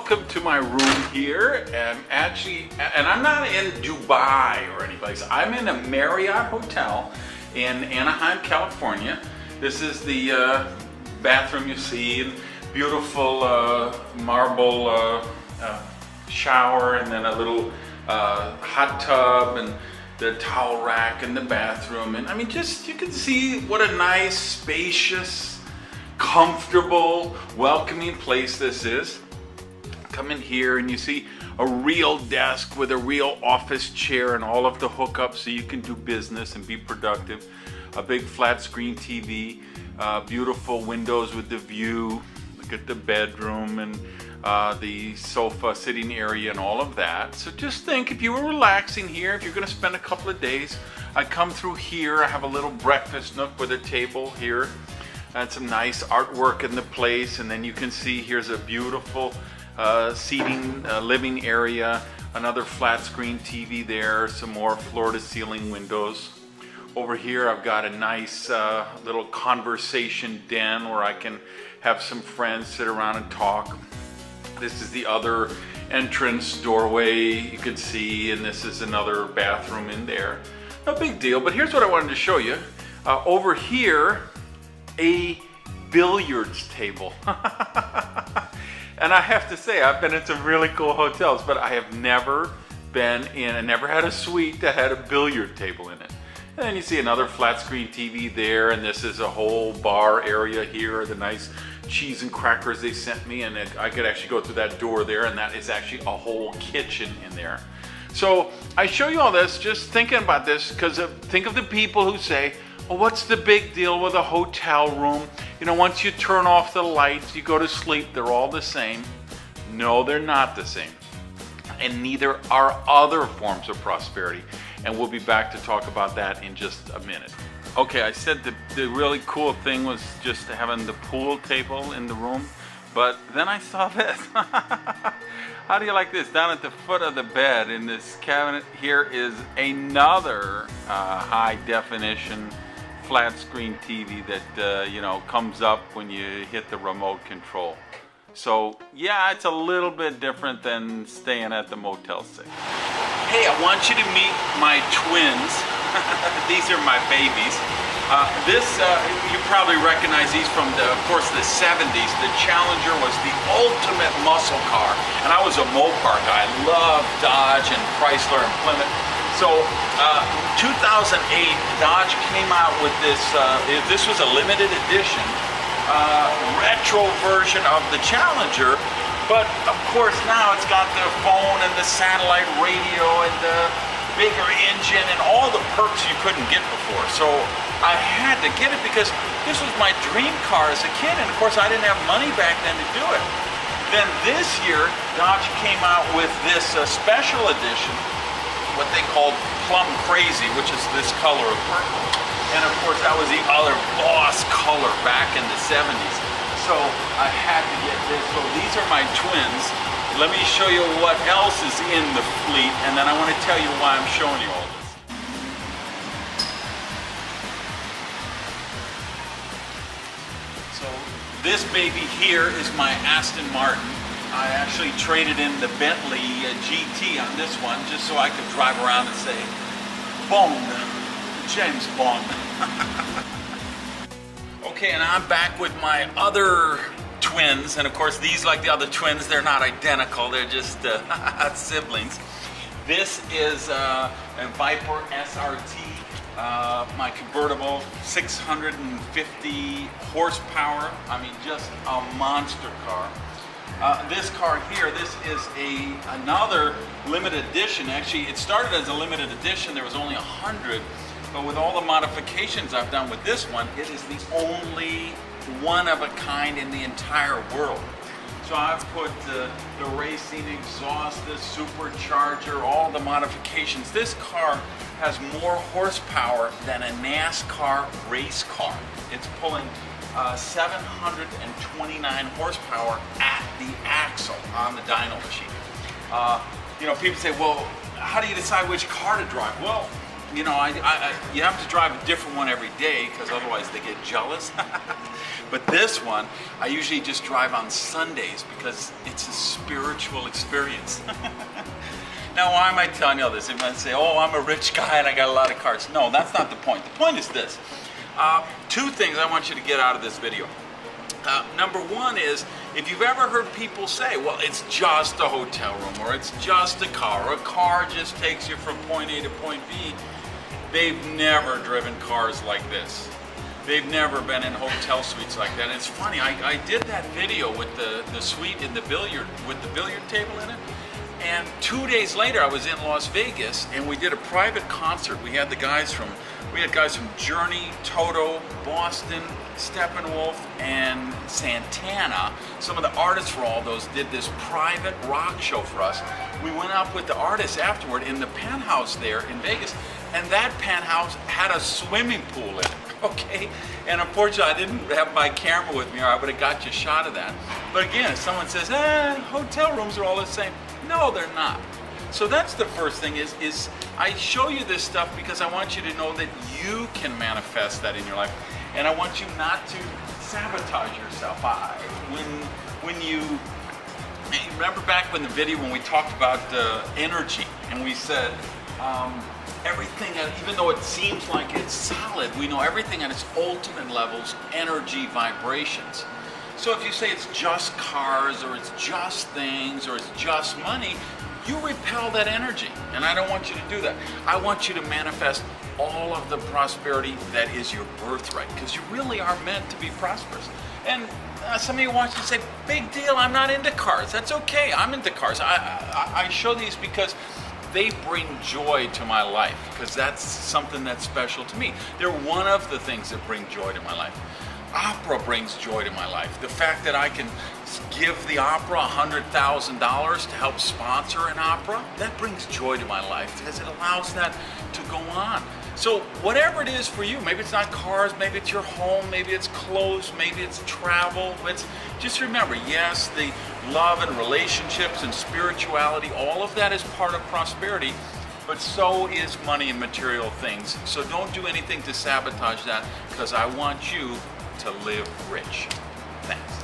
welcome to my room here. And I'm not in Dubai or any place. I'm in a Marriott hotel in Anaheim, California. This is the bathroom you see, and beautiful marble shower, and then a little hot tub, and the towel rack in the bathroom. And I mean, just you can see what a nice, spacious, comfortable, welcoming place this is. Come in here and you see a real desk with a real office chair and all of the hookups so you can do business and be productive. A big flat screen TV, beautiful windows with the view. Look at the bedroom and the sofa sitting area and all of that. So just think, if you were relaxing here, if you're going to spend a couple of days, I come through here. I have a little breakfast nook with a table here and some nice artwork in the place. And then you can see here's a beautiful seating living area, another flat screen TV there, some more floor to ceiling windows. Over here I've got a nice little conversation den where I can have some friends sit around and talk. This is the other entrance doorway you can see, and this is another bathroom in there. No big deal, but here's what I wanted to show you. Over here, a billiards table. And I have to say, I've been in some really cool hotels, but I have never been in, and never had a suite that had a billiard table in it. And then you see another flat screen TV there, and this is a whole bar area here, the nice cheese and crackers they sent me, and I could actually go through that door there, and that is actually a whole kitchen in there. So I show you all this just thinking about this, because think of the people who say, well, what's the big deal with a hotel room? You know, once you turn off the lights, you go to sleep, they're all the same. No, they're not the same. And neither are other forms of prosperity. And we'll be back to talk about that in just a minute. Okay, I said the really cool thing was just having the pool table in the room, but then I saw this. How do you like this? Down at the foot of the bed in this cabinet here is another high definition flat screen TV that you know, comes up when you hit the remote control. So yeah, it's a little bit different than staying at the Motel 6. Hey, I want you to meet my twins. These are my babies. You probably recognize these from, of course, the 70s. The Challenger was the ultimate muscle car, and I was a Mopar guy. I loved Dodge and Chrysler and Plymouth. So 2008, Dodge came out with this, this was a limited edition retro version of the Challenger, but of course now it's got the phone and the satellite radio and the bigger engine and all the perks you couldn't get before. So I had to get it because this was my dream car as a kid, and of course I didn't have money back then to do it. Then this year Dodge came out with this special edition, what they called Plum Crazy, which is this color of purple. And of course that was the other boss color back in the 70s. So I had to get this. So these are my twins. Let me show you what else is in the fleet, and then I want to tell you why I'm showing you all this. So this baby here is my Aston Martin. I actually traded in the Bentley GT on this one just so I could drive around and say, Bond, James Bond. Okay, and I'm back with my other twins, and of course these, like the other twins, they're not identical, they're just siblings. This is a Viper SRT, my convertible, 650 horsepower. I mean, just a monster car. This car here, this is another limited edition. Actually, it started as a limited edition. There was only 100, but with all the modifications I've done with this one, it is the only one of a kind in the entire world. So I've put the racing exhaust, the supercharger, all the modifications. This car has more horsepower than a NASCAR race car. It's pulling 729 horsepower at the axle on the dyno machine. You know, people say, well, how do you decide which car to drive? Well, you know, you have to drive a different one every day because otherwise they get jealous. But this one, I usually just drive on Sundays because it's a spiritual experience. Now, why am I telling you all this? You might say, oh, I'm a rich guy and I got a lot of cars. No, that's not the point. The point is this. Two things I want you to get out of this video. Number one is, if you've ever heard people say, well, it's just a hotel room, or it's just a car just takes you from point A to point B, they've never driven cars like this. They've never been in hotel suites like that. And it's funny, I did that video with the suite in the billiard, with the billiard table in it. And 2 days later, I was in Las Vegas, and we did a private concert. We had guys from Journey, Toto, Boston, Steppenwolf, and Santana. Some of the artists for all those did this private rock show for us. We went up with the artists afterward in the penthouse there in Vegas, and that penthouse had a swimming pool in it, okay? And unfortunately, I didn't have my camera with me, or I would have got you a shot of that. But again, if someone says, hotel rooms are all the same. No, they're not. So that's the first thing is I show you this stuff because I want you to know that you can manifest that in your life. And I want you not to sabotage yourself. When you remember back when the video when we talked about energy, and we said everything, even though it seems like it's solid, we know everything at its ultimate levels, energy vibrations. So if you say it's just cars, or it's just things, or it's just money, you repel that energy, and I don't want you to do that. I want you to manifest all of the prosperity that is your birthright, because you really are meant to be prosperous. And some of you watch and say, big deal, I'm not into cars. That's okay, I'm into cars. I show these because they bring joy to my life, because that's something that's special to me. They're one of the things that bring joy to my life. Opera brings joy to my life. The fact that I can give the opera $100,000 to help sponsor an opera, that brings joy to my life because it allows that to go on. So whatever it is for you, maybe it's not cars, maybe it's your home, maybe it's clothes, maybe it's travel. Just remember, yes, the love and relationships and spirituality, all of that is part of prosperity, but so is money and material things. So don't do anything to sabotage that, because I want you to live rich. Thanks.